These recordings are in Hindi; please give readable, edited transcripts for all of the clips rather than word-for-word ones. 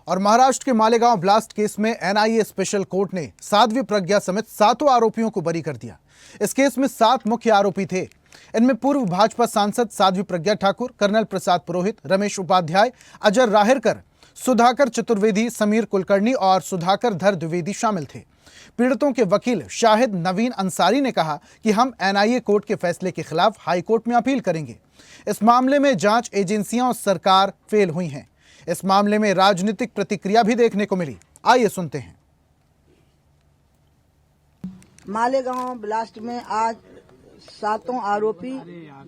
और महाराष्ट्र के मालेगांव ब्लास्ट केस में एनआईए स्पेशल कोर्ट ने साध्वी प्रज्ञा समेत 7 आरोपियों को बरी कर दिया। इस केस में 7 मुख्य आरोपी थे। इनमें पूर्व भाजपा सांसद साध्वी प्रज्ञा ठाकुर, कर्नल प्रसाद पुरोहित, रमेश उपाध्याय, अजय राहेरकर, सुधाकर चतुर्वेदी, समीर कुलकर्णी और सुधाकर धर द्विवेदी शामिल थे। पीड़ितों के वकील शाहिद नवीन अंसारी ने कहा कि हम एनआईए कोर्ट के फैसले के खिलाफ हाई कोर्ट में अपील करेंगे। इस मामले में जांच एजेंसियां और सरकार फेल हुई हैं। इस मामले में राजनीतिक प्रतिक्रिया भी देखने को मिली। आइए सुनते हैं। मालेगांव ब्लास्ट में आज 7 आरोपी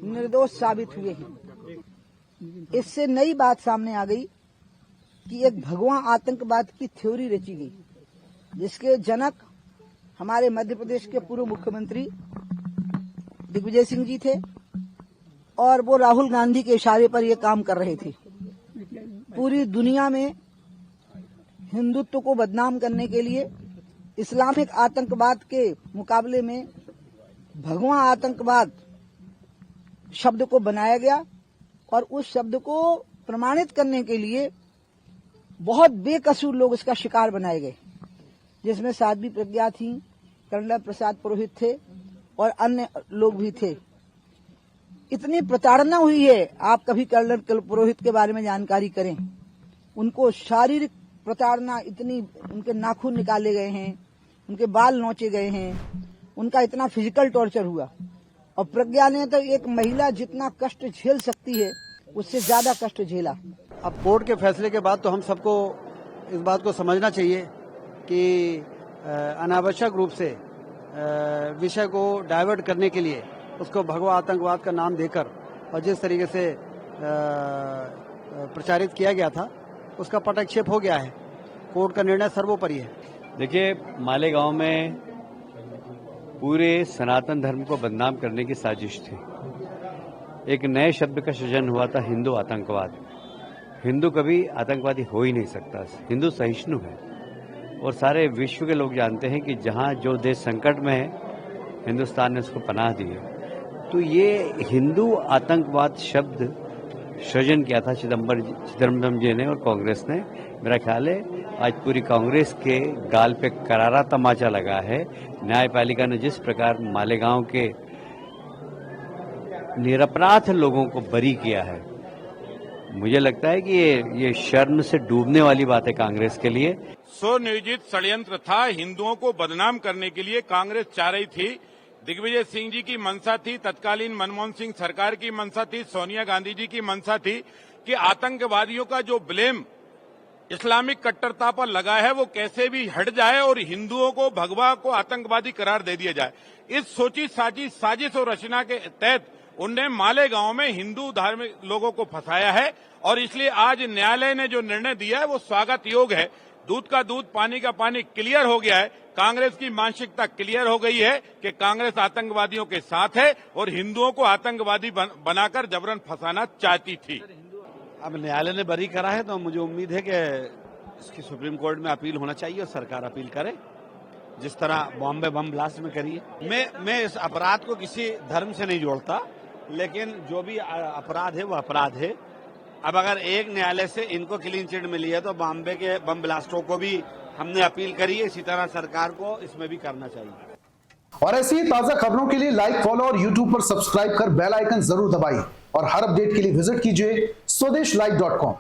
निर्दोष साबित हुए हैं। इससे नई बात सामने आ गई कि एक भगवा आतंकवाद की थ्योरी रची गई, जिसके जनक हमारे मध्य प्रदेश के पूर्व मुख्यमंत्री दिग्विजय सिंह जी थे और वो राहुल गांधी के इशारे पर ये काम कर रहे थे। पूरी दुनिया में हिंदुत्व को बदनाम करने के लिए इस्लामिक आतंकवाद के मुकाबले में भगवा आतंकवाद शब्द को बनाया गया और उस शब्द को प्रमाणित करने के लिए बहुत बेकसूर लोग इसका शिकार बनाए गए, जिसमें साध्वी प्रज्ञा थी, कर्नल प्रसाद पुरोहित थे और अन्य लोग भी थे। इतनी प्रताड़ना हुई है, आप कभी कर्नल पुरोहित के बारे में जानकारी करें। उनको शारीरिक प्रताड़ना इतनी, उनके नाखून निकाले गए हैं, उनके बाल नोचे गए हैं, उनका इतना फिजिकल टॉर्चर हुआ। और प्रज्ञा ने तो एक महिला जितना कष्ट झेल सकती है उससे ज्यादा कष्ट झेला। अब कोर्ट के फैसले के बाद तो हम सबको इस बात को समझना चाहिए कि अनावश्यक रूप से विषय को डाइवर्ट करने के लिए उसको भगवा आतंकवाद का नाम देकर और जिस तरीके से प्रचारित किया गया था उसका पटक्षेप हो गया है। कोर्ट का निर्णय सर्वोपरि है। देखिए, मालेगांव में पूरे सनातन धर्म को बदनाम करने की साजिश थी। एक नए शब्द का सृजन हुआ था, हिंदू आतंकवाद। हिंदू कभी आतंकवादी हो ही नहीं सकता। हिंदू सहिष्णु है और सारे विश्व के लोग जानते हैं कि जहां जो देश संकट में है, हिंदुस्तान ने उसको पनाह दी है। तो ये हिंदू आतंकवाद शब्द सृजन किया था चिदम्बरम जी ने और कांग्रेस ने। मेरा ख्याल है आज पूरी कांग्रेस के गाल पे करारा तमाचा लगा है। न्यायपालिका ने जिस प्रकार मालेगांव के निरपराध लोगों को बरी किया है, मुझे लगता है कि ये शर्म से डूबने वाली बात है कांग्रेस के लिए। सुनियोजित षड्यंत्र था। हिंदुओं को बदनाम करने के लिए कांग्रेस चाह रही थी। दिग्विजय सिंह जी की मंशा थी, तत्कालीन मनमोहन सिंह सरकार की मंशा थी, सोनिया गांधी जी की मंशा थी कि आतंकवादियों का जो ब्लेम इस्लामिक कट्टरता पर लगा है वो कैसे भी हट जाए और हिंदुओं को, भगवा को आतंकवादी करार दे दिया जाए। इस सोची साजिश और रचना के तहत उनने मालेगांव में हिंदू धार्मिक लोगों को फंसाया है और इसलिए आज न्यायालय ने जो निर्णय दिया है वो स्वागत योग्य है। दूध का दूध, पानी का पानी क्लियर हो गया है। कांग्रेस की मानसिकता क्लियर हो गई है कि कांग्रेस आतंकवादियों के साथ है और हिंदुओं को आतंकवादी बनाकर जबरन फंसाना चाहती थी। अब न्यायालय ने बरी करा है तो मुझे उम्मीद है कि इसकी सुप्रीम कोर्ट में अपील होना चाहिए और सरकार अपील करे, जिस तरह बॉम्बे बम ब्लास्ट में करी है। मैं इस अपराध को किसी धर्म से नहीं जोड़ता, लेकिन जो भी अपराध है वो अपराध है। अब अगर एक न्यायालय से इनको क्लीन चिट मिली है तो बॉम्बे के बम ब्लास्टों को भी हमने अपील करी है। इसी तरह सरकार को इसमें भी करना चाहिए। और ऐसी ही ताजा खबरों के लिए लाइक, फॉलो और यूट्यूब पर सब्सक्राइब कर बेल आइकन जरूर दबाइए और हर अपडेट के लिए विजिट कीजिए स्वदेशलाइव.com।